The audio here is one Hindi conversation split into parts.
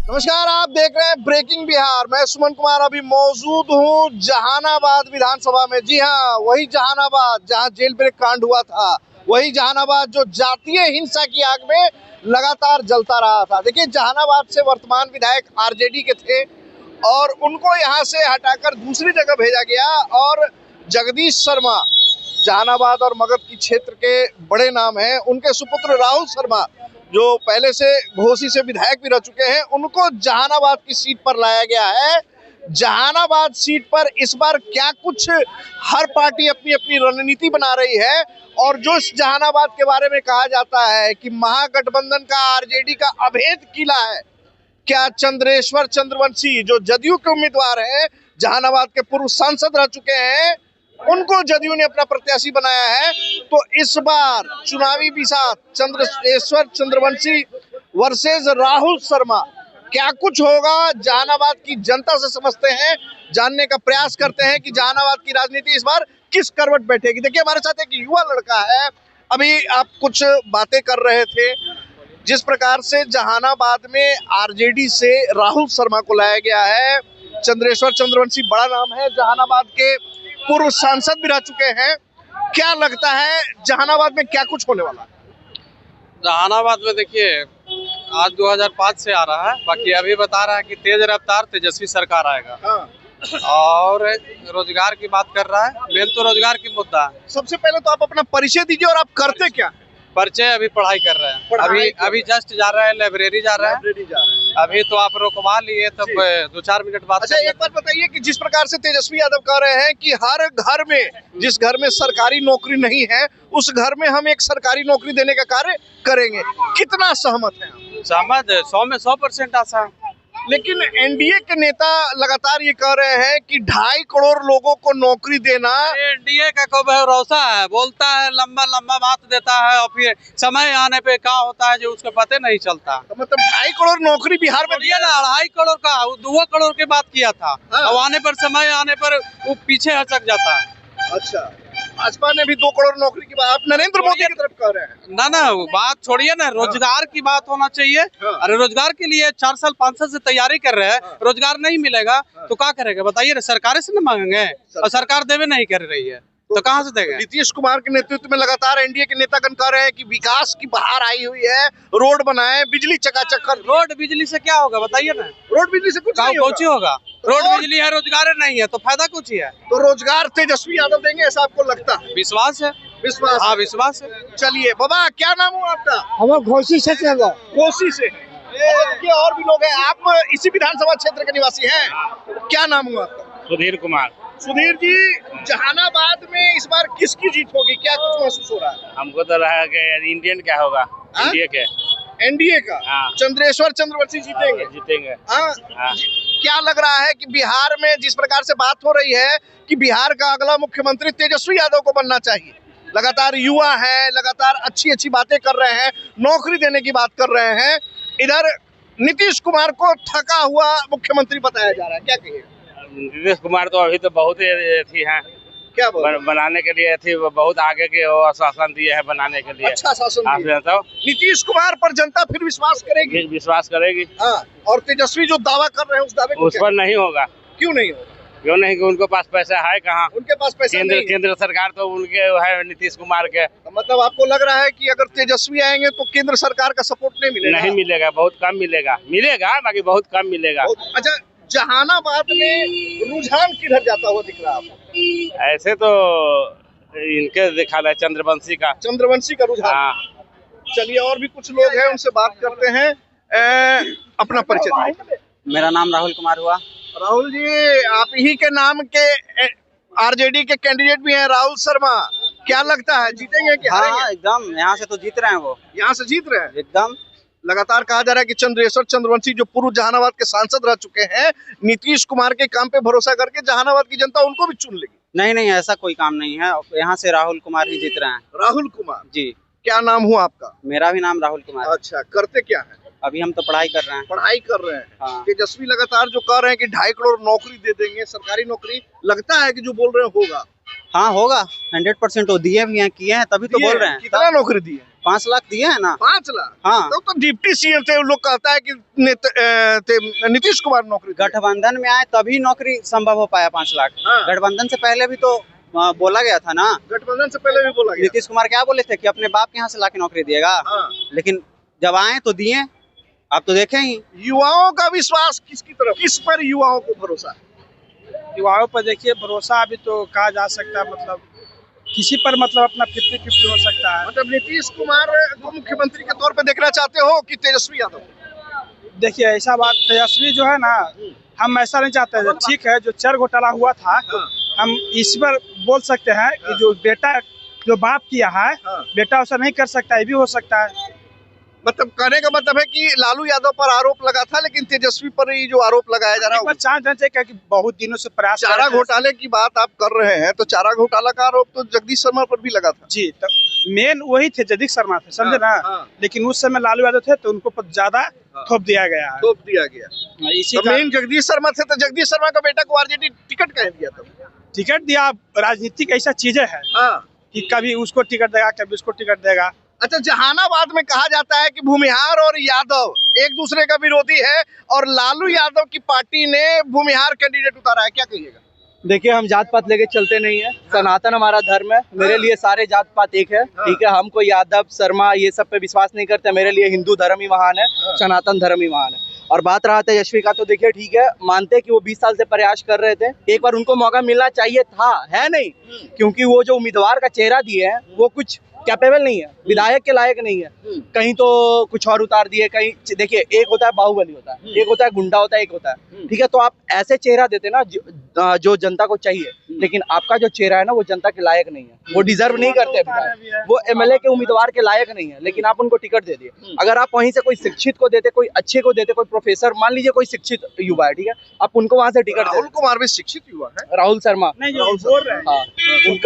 नमस्कार, आप देख रहे हैं ब्रेकिंग बिहार। मैं सुमन कुमार अभी मौजूद हूं जहानाबाद विधानसभा में। जी हां, वही जहानाबाद जहां जेल ब्रेक कांड हुआ था, वही जहानाबाद जो जातीय हिंसा की आग में लगातार जलता रहा था। देखिए, जहानाबाद से वर्तमान विधायक आरजेडी के थे और उनको यहां से हटाकर दूसरी जगह भेजा गया और जगदीश शर्मा, जहानाबाद और मगध की क्षेत्र के बड़े नाम हैं, उनके सुपुत्र राहुल शर्मा जो पहले से घोसी से विधायक भी रह चुके हैं, उनको जहानाबाद की सीट पर लाया गया है। जहानाबाद सीट पर इस बार क्या कुछ हर पार्टी अपनी अपनी रणनीति बना रही है और जो इस जहानाबाद के बारे में कहा जाता है कि महागठबंधन का आरजेडी का अभेद किला है। क्या चंद्रेश्वर चंद्रवंशी जो जदयू के उम्मीदवार हैं, जहानाबाद के पूर्व सांसद रह चुके हैं, उनको जदयू ने अपना प्रत्याशी बनाया है। तो इस बार चुनावी बिसात चंद्रेश्वर चंद्रवंशी वर्सेस राहुल शर्मा, क्या कुछ होगा जहानाबाद की जनता से समझते हैं, जानने का प्रयास करते हैं कि जहानाबाद की राजनीति इस बार किस करवट बैठेगी। देखिए, हमारे साथ एक युवा लड़का है। अभी आप कुछ बातें कर रहे थे, जिस प्रकार से जहानाबाद में आरजेडी से राहुल शर्मा को लाया गया है। चंद्रेश्वर चंद्रवंशी बड़ा नाम है, जहानाबाद के पूर्व सांसद भी रह चुके हैं। क्या लगता है जहानाबाद में क्या कुछ होने वाला है? जहानाबाद में देखिए, आज 2005 से आ रहा है, बाकी अभी बता रहा है कि तेज रफ्तार तेजस्वी सरकार आएगा। और रोजगार की बात कर रहा है, मेन तो रोजगार की मुद्दा है। सबसे पहले तो आप अपना परिचय दीजिए और आप करते क्या? परिचय अभी पढ़ाई कर रहे हैं, अभी जस्ट जा रहा है, लाइब्रेरी जा रहा है। अभी तो आप रुकवा लिए, तब 2-4 मिनट बाद। अच्छा, एक बात बताइए कि जिस प्रकार से तेजस्वी यादव कह रहे हैं कि हर घर में, जिस घर में सरकारी नौकरी नहीं है, उस घर में हम एक सरकारी नौकरी देने का कार्य करेंगे, कितना सहमत हैं आप? सहमत है, 100 में 100% आशा है। लेकिन एनडीए के नेता लगातार ये कह रहे हैं कि 2.5 करोड़ लोगों को नौकरी देना। एनडीए का को भरोसा है, बोलता है, लंबा लंबा बात देता है और फिर समय आने पे क्या होता है जो उसको पता नहीं चलता। तो मतलब 2.5 करोड़ नौकरी बिहार में दिया ना, 2.5 करोड़ का 2 करोड़ की बात किया था। अब आने पर, समय आने पर वो पीछे हटक जाता है। अच्छा, भाजपा ने भी 2 करोड़ नौकरी की बात, आप नरेंद्र मोदी की तरफ कह रहे हैं। ना बात छोड़िए ना, रोजगार की बात होना चाहिए। अरे रोजगार के लिए 4 साल 5 साल से तैयारी कर रहे हैं, रोजगार नहीं मिलेगा तो क्या करेगा बताइए ना? सरकार से ना मांगेंगे और सरकार देवे नहीं कर रही है तो कहाँ से देंगे? नीतीश कुमार के नेतृत्व में लगातार एनडीए के नेतागण कह रहे हैं कि विकास की बहार आई हुई है, रोड बनाए, बिजली चकाचक। रोड बिजली से क्या होगा बताइए ना? रोड बिजली से कुछ नहीं होगा। रोड बिजली है, रोजगार नहीं है तो फायदा कुछ ही है। तो रोजगार तेजस्वी यादव देंगे ऐसा आपको लगता है? विश्वास है, विश्वास। हाँ विश्वास है। चलिए बाबा, क्या नाम हुआ आपका? हम घोसी से थे। घोसी से। देखिए, और भी लोग हैं। आप इसी विधानसभा क्षेत्र के निवासी हैं? क्या नाम हुआ आपका? सुधीर कुमार। सुधीर जी, जहानाबाद में इस बार किसकी जीत होगी, क्या कुछ महसूस हो रहा है? हमको तो रहा कि इंडियन क्या होगा, एनडीए का। चंद्रेश्वर चंद्रवंशी जीतेंगे। क्या लग रहा है कि बिहार में जिस प्रकार से बात हो रही है कि बिहार का अगला मुख्यमंत्री तेजस्वी यादव को बनना चाहिए, लगातार युवा है, लगातार अच्छी अच्छी बातें कर रहे हैं, नौकरी देने की बात कर रहे हैं, इधर नीतीश कुमार को थका हुआ मुख्यमंत्री बताया जा रहा है, क्या कहिए? नीतीश कुमार तो अभी तो बहुत ही है, क्या बनाने के लिए थी, बहुत आगे के आश्वासन दिए हैं बनाने के लिए। अच्छा शासन दिए। तो नीतीश कुमार पर जनता फिर विश्वास करेगी? विश्वास करेगी। हाँ, और तेजस्वी जो दावा कर रहे हैं उस दावे को उस पर नहीं होगा। क्यों नहीं होगा? क्यों नहीं कि उनके पास पैसा है कहाँ? उनके पास पैसा नहीं है। केंद्र सरकार तो उनके है, नीतीश कुमार के। तो मतलब आपको लग रहा है कि अगर तेजस्वी आएंगे तो केंद्र सरकार का सपोर्ट नहीं मिलेगा? नहीं मिलेगा, बहुत कम मिलेगा बाकी बहुत कम मिलेगा। अच्छा, जहानाबाद में रुझान किधर जाता हुआ दिख रहा है आपको? ऐसे तो इनके दिखा रहा है, चंद्रवंशी का रुझान। चलिए, और भी कुछ लोग हैं, उनसे बात करते हैं। अपना परिचय दीजिए। मेरा नाम राहुल कुमार हुआ। राहुल जी, आप ही के नाम के आरजेडी के कैंडिडेट भी हैं, राहुल शर्मा। क्या लगता है, जीतेंगे कि हारेंगे? हाँ, एकदम यहाँ से तो जीत रहे हैं। वो यहाँ से जीत रहे हैं एकदम। लगातार कहा जा रहा है कि चंद्रेश्वर चंद्रवंशी जो पूर्व जहानाबाद के सांसद रह चुके हैं, नीतीश कुमार के काम पे भरोसा करके जहानाबाद की जनता उनको भी चुन लेगी। नहीं, ऐसा कोई काम नहीं है। यहाँ से राहुल कुमार ही जीत रहे हैं। राहुल कुमार जी। क्या नाम हुआ आपका? मेरा भी नाम राहुल कुमार। अच्छा, करते क्या है? अभी हम तो पढ़ाई कर रहे हैं। पढ़ाई कर रहे हैं। हाँ। तेजस्वी लगातार जो कह रहे हैं कि 2.5 करोड़ नौकरी दे देंगे, सरकारी नौकरी, लगता है कि जो बोल रहे हैं होगा? हाँ होगा, 100% वो दिए भी हैं, किए हैं, तभी तो बोल रहे हैं। कितना नौकरी दिए? 5 लाख दिए हैं ना। 5 लाख? हाँ। तो डिप्टी सीएम थे, लोग कहता है कि नीतीश कुमार नौकरी दिए। गठबंधन में आए तभी नौकरी संभव हो पाया 5 लाख। हाँ। गठबंधन से पहले भी तो बोला गया था ना। गठबंधन से पहले भी बोला गया। नीतीश कुमार क्या बोले थे कि अपने बाप के यहाँ से लाके नौकरी दिएगा। हाँ। लेकिन जब आए तो दिए। आप तो देखें ही। युवाओं का विश्वास किसकी तरफ, किस पर युवाओं को भरोसा है? युवाओं पर देखिए भरोसा अभी तो कहा जा सकता है, मतलब किसी पर मतलब अपना 50-50 हो सकता है। मतलब नीतीश कुमार को मुख्यमंत्री के तौर पे देखना चाहते हो कि तेजस्वी यादव? देखिए ऐसा बात, तेजस्वी जो है ना, हम ऐसा नहीं चाहते हैं। ठीक है, जो चर घोटाला हुआ था, हम इस पर बोल सकते हैं कि जो बेटा जो बाप किया है, बेटा ऐसा नहीं कर सकता, ये भी हो सकता है। मतलब कहने का मतलब है कि लालू यादव पर आरोप लगा था, लेकिन तेजस्वी पर ही जो आरोप लगाया जा रहा है। चांस चाहिए कि बहुत दिनों से प्रयास। चारा घोटाले की बात आप कर रहे हैं, तो चारा घोटाला का आरोप तो जगदीश शर्मा पर भी लगा था। जी, तो मेन वही थे, जगदीश शर्मा थे, समझे ना। लेकिन उस समय लालू यादव थे तो उनको ज्यादा थोप दिया गया है। थोप दिया गया। इसी तो मेन जगदीश शर्मा थे, तो जगदीश शर्मा का बेटा को आरजेडी टिकट कह दिया था। टिकट दिया। राजनीतिक ऐसा चीजें है कि कभी उसको टिकट देगा, कभी उसको टिकट देगा। अच्छा, जहानाबाद में कहा जाता है कि भूमिहार और यादव एक दूसरे का विरोधी है, और लालू यादव की पार्टी ने भूमिहार कैंडिडेट उतारा है, क्या कहिएगा? देखिए, हम जात पात लेके चलते नहीं है। सनातन हमारा धर्म है। मेरे लिए सारे जात पात एक है। ठीक है, हमको यादव शर्मा ये सब पे विश्वास नहीं करते। मेरे लिए हिंदू धर्म ही महान है, सनातन धर्म ही महान है। और बात रहा तेजस्वी का, तो देखिए ठीक है, मानते कि वो 20 साल से प्रयास कर रहे थे। एक बार उनको मौका मिलना चाहिए था, है नहीं? क्योंकि वो जो उम्मीदवार का चेहरा दिए हैं वो कुछ कैपेबल नहीं है, विधायक के लायक नहीं है। कहीं तो कुछ और उतार दिए, कहीं देखिए, एक होता है बाहुबली होता है, एक होता है गुंडा होता है, एक होता है। ठीक है, तो आप ऐसे चेहरा देते ना जो जनता को चाहिए, लेकिन आपका जो चेहरा है ना वो जनता के लायक नहीं है, वो डिजर्व नहीं करते विधायक, वो एमएलए के उम्मीदवार के लायक नहीं है, लेकिन आप उनको टिकट दे दिए। अगर आप वहीं से कोई शिक्षित को देते, कोई अच्छे को देते, कोई प्रोफेसर, मान लीजिए कोई शिक्षित युवा है, ठीक है, आप उनको वहां से टिकट दे। राहुल कुमार भी शिक्षित युवा है। राहुल शर्मा, हाँ,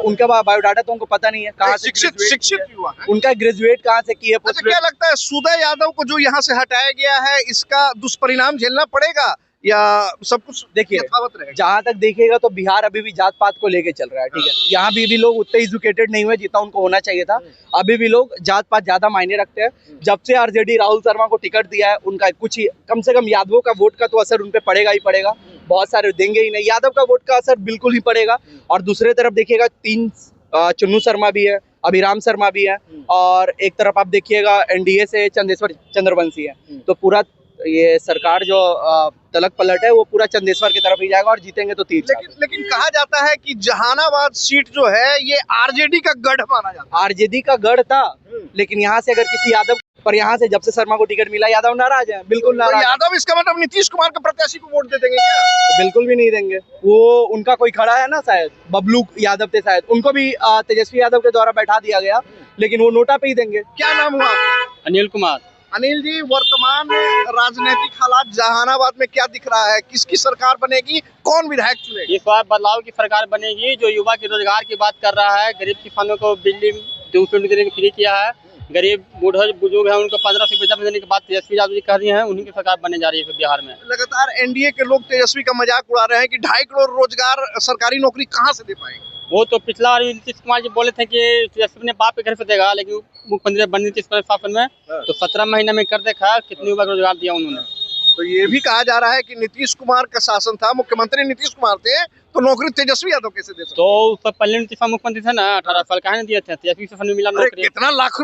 उनका बायोडाटा तो उनको पता नहीं है, कहाँ से शिक्षित युवा है। उनका ग्रेजुएट कहाँ से किए। अच्छा, क्या लगता है सुदय यादव को जो यहाँ से हटाया गया है, इसका दुष्परिणाम झेलना पड़ेगा या सब कुछ देखिए यथावत रहेगा? जहाँ तक देखिएगा तो बिहार अभी भी जात पात को लेके चल रहा है। ठीक है, यहाँ भी लोग उतने एजुकेटेड नहीं हुए जितना उनको होना चाहिए था। अभी भी लोग जात पात ज्यादा मायने रखते हैं। जब से आरजेडी राहुल शर्मा को टिकट दिया है, उनका कुछ ही कम से कम यादवों का वोट का तो असर उनपे पड़ेगा ही पड़ेगा। बहुत सारे देंगे ही नहीं, यादव का वोट का असर बिल्कुल ही पड़ेगा। और दूसरे तरफ देखिएगा 3 चन्नू शर्मा भी है, अभिराम शर्मा भी है, और एक तरफ आप देखिएगा एनडीए से चंदेश्वर चंद्रवंशी है। तो पूरा ये सरकार जो तलक पलट है वो पूरा चंदेश्वर की तरफ ही जाएगा और जीतेंगे तो 3। लेकिन कहा जाता है कि जहानाबाद सीट जो है ये आरजेडी का गढ़ माना जाता है। आरजेडी का गढ़ था, लेकिन यहाँ से अगर किसी यादव पर, यहाँ से जब से शर्मा को टिकट मिला, यादव नाराज है, बिल्कुल नाराज। यादव इसका मतलब नीतीश कुमार के प्रत्याशी को वोट दे देंगे क्या? बिल्कुल भी नहीं देंगे। वो उनका कोई खड़ा है ना, शायद बबलू यादव थे, शायद उनको भी तेजस्वी यादव के द्वारा बैठा दिया गया, लेकिन वो नोटा पे ही देंगे। क्या नाम हुआ आपका? अनिल कुमार। अनिल जी, वर्तमान राजनीतिक हालात जहानाबाद में क्या दिख रहा है? किसकी सरकार बनेगी, कौन विधायक चुनेगा? इस बार बदलाव की सरकार बनेगी, जो युवा के रोजगार की बात कर रहा है। गरीब किसानों को बिजली 200 यूनिट फ्री किया है। गरीब बूढ़े बुजुर्ग है, उनको 15 से 50 देने की बात तेजस्वी यादव जी कह रही हैं। उन्हीं की सरकार बनने जा रही है बिहार में। लगातार एनडीए के लोग तेजस्वी का मजाक उड़ा रहे हैं कि 2.5 करोड़ रोजगार सरकारी नौकरी कहाँ से दे पाएंगे। वो तो पिछला बार नीतीश कुमार जी बोले थे कि तेजस्वी अपने बाप के घर से देगा, लेकिन मुख्यमंत्री बने नीतीश कुमार शासन में तो 17 महीने में कर देखा कितने युवा को रोजगार दिया उन्होंने। तो ये भी कहा जा रहा है कि नीतीश कुमार का शासन था, मुख्यमंत्री नीतीश कुमार थे, तो नौकरी तेजस्वी यादव कैसे दे सकते? तो उससे पहले नीतीश मुख्यमंत्री थे ना, 18 साल कहा दिए थे, तेजस्वी शासन में मिला नौकरी। कितना लाख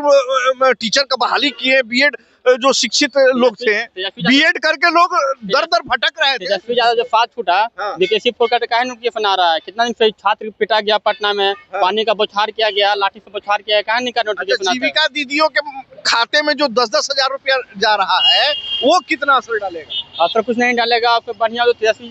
टीचर का बहाली किए, बीएड जो शिक्षित लोग थे, बीएड करके लोग दर दर भटक रहे थे। तेजस्वी यादव जब साथ छूटा, बीकेसी फोकट कहा नोटिफिकेशन आ रहा है, कितना दिन से छात्र पिटा गया पटना में, पानी का बौछार किया गया, लाठी से बौछार किया, कहा नहीं का नोटिफिकेशन। जीविका दीदियों के खाते में जो 10-10 हजार रुपया जा रहा है, वो कितना असर डालेगा? असर कुछ नहीं डालेगा। आपको बढ़िया तो तेजस्वी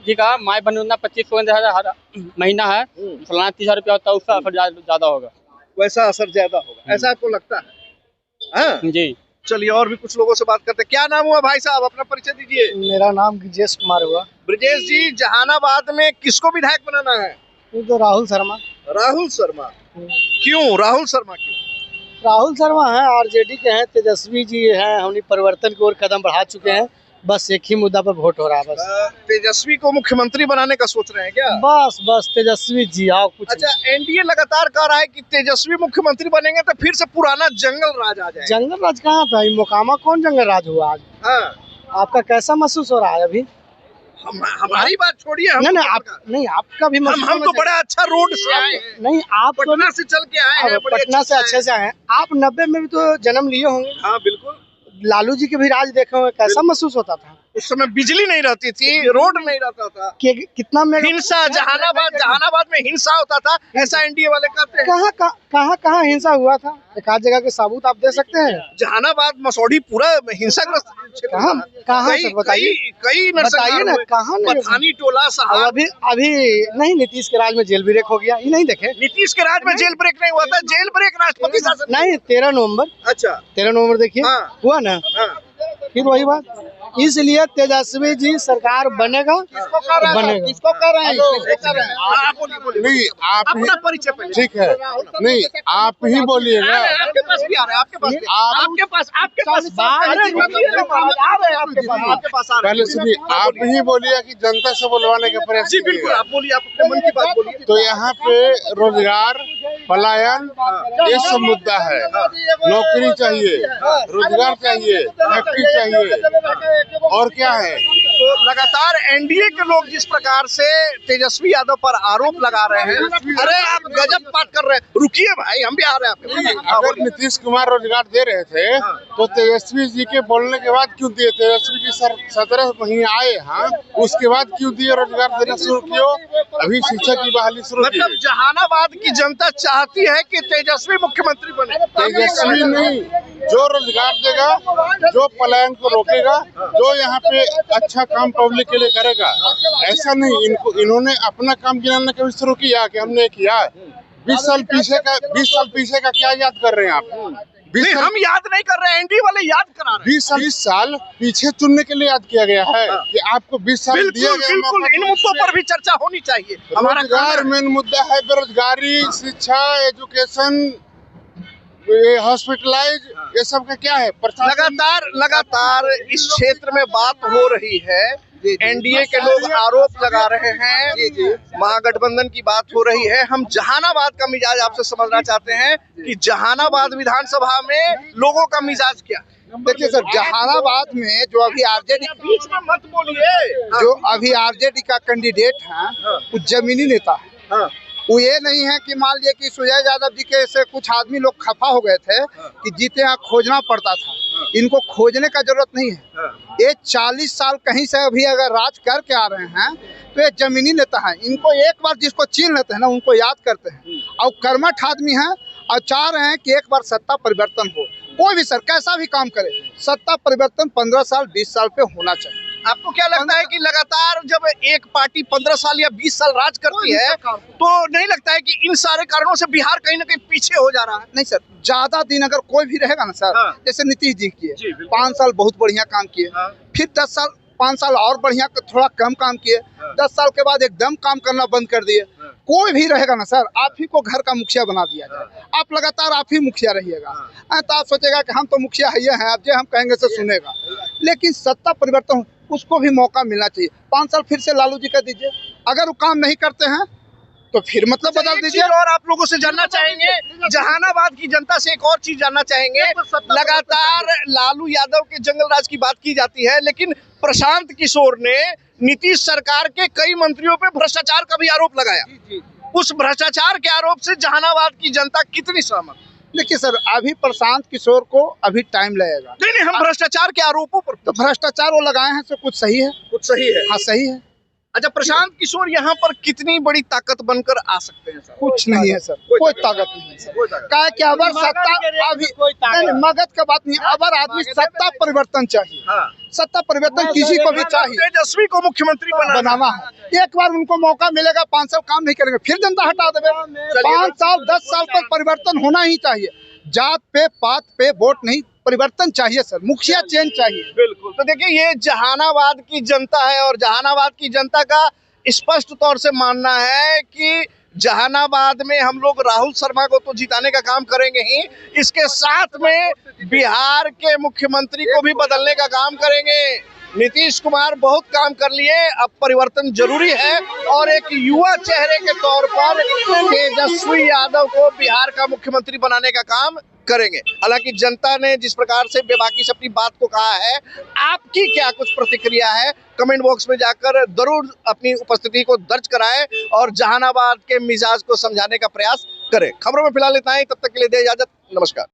जी का माई बना 25 महीना है, सालाना 30,000 रुपया होता है, उसका असर ज्यादा होगा। वैसा असर ज्यादा होगा, ऐसा आपको लगता है? जी। चलिए और भी कुछ लोगों से बात करते हैं। क्या नाम हुआ भाई साहब, अपना परिचय दीजिए। मेरा नाम ब्रजेश कुमार हुआ। ब्रजेश जी, जहानाबाद में किसको विधायक बनाना है? ये तो राहुल शर्मा। राहुल शर्मा क्यों? राहुल शर्मा क्यों? राहुल शर्मा है, आरजेडी के हैं, तेजस्वी जी हैं, हमने परिवर्तन की ओर कदम बढ़ा चुके हैं, बस एक ही मुद्दा पर वोट हो रहा है बस। तेजस्वी को मुख्यमंत्री बनाने का सोच रहे हैं क्या? बस बस तेजस्वी जी आओ कुछ अच्छा, एनडीए लगातार कह रहा है कि तेजस्वी मुख्यमंत्री बनेंगे तो फिर से पुराना जंगल राज आ जाएगा। जंगल राज कहाँ था? ये मोकामा कौन जंगल राज हुआ आज? हाँ। आपका कैसा महसूस हो रहा है अभी? हमारी बात छोड़िए, हम नहीं आप नहीं आपका भी महसूस हम तो बड़ा अच्छा रोड से आए हैं। नहीं आप तो पटना से चल के आए हैं, बड़े पटना से अच्छे से आए हैं। आप 90 में भी तो जन्म लिए होंगे। हाँ बिल्कुल। लालू जी के भी राज देखे होंगे, कैसा महसूस होता था? उस समय बिजली नहीं रहती थी, रोड नहीं रहता था, कितना हिंसा, जहानाबाद में हिंसा होता था, ऐसा एनडीए वाले कहते हैं। कहाँ हिंसा हुआ था? एक आध जगह के सबूत आप दे सकते हैं? जहानाबाद मसौढ़ी पूरा हिंसाग्रस्त कहाँ सर बताइए, कई बताइए ना कहाँ? पठानी टोला साहब अभी नहीं, नीतीश के राज में जेल ब्रेक हो गया, ये नहीं देखे? नीतीश के राज में जेल ब्रेक नहीं हुआ था, जेल ब्रेक राष्ट्रपति शासन नहीं 13 नवंबर। अच्छा 13 नवंबर देखिए हुआ ना। फिर वही बात, इसलिए तेजस्वी जी सरकार बनेगा। किसको कह रहे हैं? नहीं आप अपना परिचय पहले। ठीक है, नहीं आप ही बोलिए ना। आपके पास भी आ रहे हैं, आपके पास पहले सुनिए, आप ही बोलिए कि जनता से बुलवाने का प्रयास। जी बिल्कुल, आप बोलिए, आप अपने मन की बात बोलिए। तो यहाँ पे रोजगार, पलायन, ये सब मुद्दा है। नौकरी चाहिए, रोजगार चाहिए, फैक्ट्री चाहिए, और क्या है। तो लगातार एनडीए के लोग जिस प्रकार से तेजस्वी यादव पर आरोप लगा रहे हैं, अरे आप गजब बात कर रहे हैं, रुकिए भाई, हम भी आ रहे हैं आपके। अगर नीतीश कुमार रोजगार दे रहे थे तो तेजस्वी जी के बोलने के बाद क्यों दिए? तेजस्वी जी 17 महीने आए, हाँ, उसके बाद क्यों दिए? रोजगार देना शुरू किया, अभी शिक्षा की बहाली शुरू की। मतलब जहानाबाद की जनता चाहती है कि तेजस्वी मुख्यमंत्री बने। तेजस्वी नहीं, जो रोजगार देगा, जो पलायन को रोकेगा, जो यहाँ पे अच्छा काम पब्लिक के लिए करेगा, ऐसा नहीं इन्होंने अपना काम गिनाना कभी शुरू किया कि हमने किया। 20 साल पीछे का क्या याद कर रहे हैं आप? नहीं, हम याद नहीं कर रहे हैं, एनडीए वाले याद करा रहे हैं। 20 साल पीछे चुनने के लिए याद किया गया है कि आपको 20 साल दिया गया। बिल्कुल, इन मुद्दों पर भी चर्चा होनी चाहिए। हमारा रोजगार मेन मुद्दा है, बेरोजगारी, शिक्षा, एजुकेशन, हॉस्पिटलाइज, ये सब का क्या है? लगातार इस क्षेत्र में बात हो रही है, एनडीए के लोग आरोप लगा रहे हैं, महागठबंधन की बात हो रही है। हम जहानाबाद का मिजाज आपसे समझना चाहते हैं कि जहानाबाद विधानसभा में लोगों का मिजाज क्या है? देखिए सर, जहानाबाद में जो अभी आरजेडी, बीच में मत बोलिए, जो अभी आरजेडी का कैंडिडेट है वो जमीनी नेता है। वो ये नहीं है कि मान लिया कि सुजय यादव जी के से कुछ आदमी लोग खफा हो गए थे कि जीते यहाँ खोजना पड़ता था। इनको खोजने का जरूरत नहीं है। ये 40 साल कहीं से अभी अगर राज करके आ रहे हैं तो ये जमीनी नेता है। इनको एक बार जिसको चीन लेते हैं ना, उनको याद करते हैं, और कर्मठ आदमी हैं और चाह रहे हैं कि एक बार सत्ता परिवर्तन हो। कोई भी सर कैसा भी काम करे, सत्ता परिवर्तन 15 साल 20 साल पे होना चाहिए। आपको क्या लगता है कि लगातार जब एक पार्टी 15 साल या 20 साल राज करती है तो नहीं लगता है कि इन सारे कारणों से बिहार कहीं ना कहीं पीछे हो जा रहा है? नहीं सर, ज्यादा दिन अगर कोई भी रहेगा ना सर, जैसे नीतीश जी किए 5 साल बहुत बढ़िया काम किए, फिर 10 साल 5 साल और बढ़िया थोड़ा कम काम किए, 10 साल के बाद एकदम काम करना बंद कर दिए। कोई भी रहेगा ना सर, आप ही को घर का मुखिया बना दिया जाए, आप लगातार आप ही मुखिया रहिएगा, तो आप सोचेगा कि हम तो मुखिया है, आप जो हम कहेंगे से सुनेगा। लेकिन सत्ता परिवर्तन उसको भी मौका मिलना चाहिए। 5 साल फिर से लालू जी का दीजिए, अगर वो काम नहीं करते हैं तो फिर मतलब बदल दीजिए। और आप लोगों से जानना चाहेंगे, जहानाबाद की जनता से एक और चीज जानना चाहेंगे। लगातार लालू यादव के जंगल राज की बात की जाती है, लेकिन प्रशांत किशोर ने नीतीश सरकार के कई मंत्रियों पे भ्रष्टाचार का भी आरोप लगाया। उस भ्रष्टाचार के आरोप से जहानाबाद की जनता कितनी सहमत? देखिए सर, अभी प्रशांत किशोर को अभी टाइम लगेगा। नहीं, हम भ्रष्टाचार के आरोपों पर, तो भ्रष्टाचार वो लगाए हैं तो कुछ सही है, कुछ सही है। हाँ सही है। अच्छा, प्रशांत किशोर यहाँ पर कितनी बड़ी ताकत बनकर आ सकते हैं सर? कुछ नहीं है सर, कोई ताकत नहीं है सर। क्या कि अगर सत्ता अभी मगध का बात नहीं, अगर आदमी सत्ता परिवर्तन चाहिए, सत्ता परिवर्तन किसी को भी चाहिए। तेजस्वी को मुख्यमंत्री बनाना है, एक बार उनको मौका मिलेगा, 5 साल काम नहीं करेंगे फिर जनता हटा देगा। 5 साल 10 साल पर परिवर्तन होना ही चाहिए। जात पे पात पे वोट नहीं, परिवर्तन चाहिए सर, मुखिया चेंज चाहिए। बिल्कुल। तो देखिए, ये जहानाबाद की जनता है और जहानाबाद की जनता का स्पष्ट तौर से मानना है कि जहानाबाद में हम लोग राहुल शर्मा को तो जिताने का काम करेंगे ही, इसके साथ में बिहार के मुख्यमंत्री को भी बदलने का काम करेंगे। नीतीश कुमार बहुत काम कर लिए, अब परिवर्तन जरूरी है और एक युवा चेहरे के तौर पर तेजस्वी यादव को बिहार का मुख्यमंत्री बनाने का काम करेंगे। हालांकि जनता ने जिस प्रकार से बेबाकी से अपनी बात को कहा है, आपकी क्या कुछ प्रतिक्रिया है, कमेंट बॉक्स में जाकर जरूर अपनी उपस्थिति को दर्ज कराएं और जहानाबाद के मिजाज को समझाने का प्रयास करें। खबरों में फिलहाल इतना ही, तब तक के लिए दे इजाजत, नमस्कार।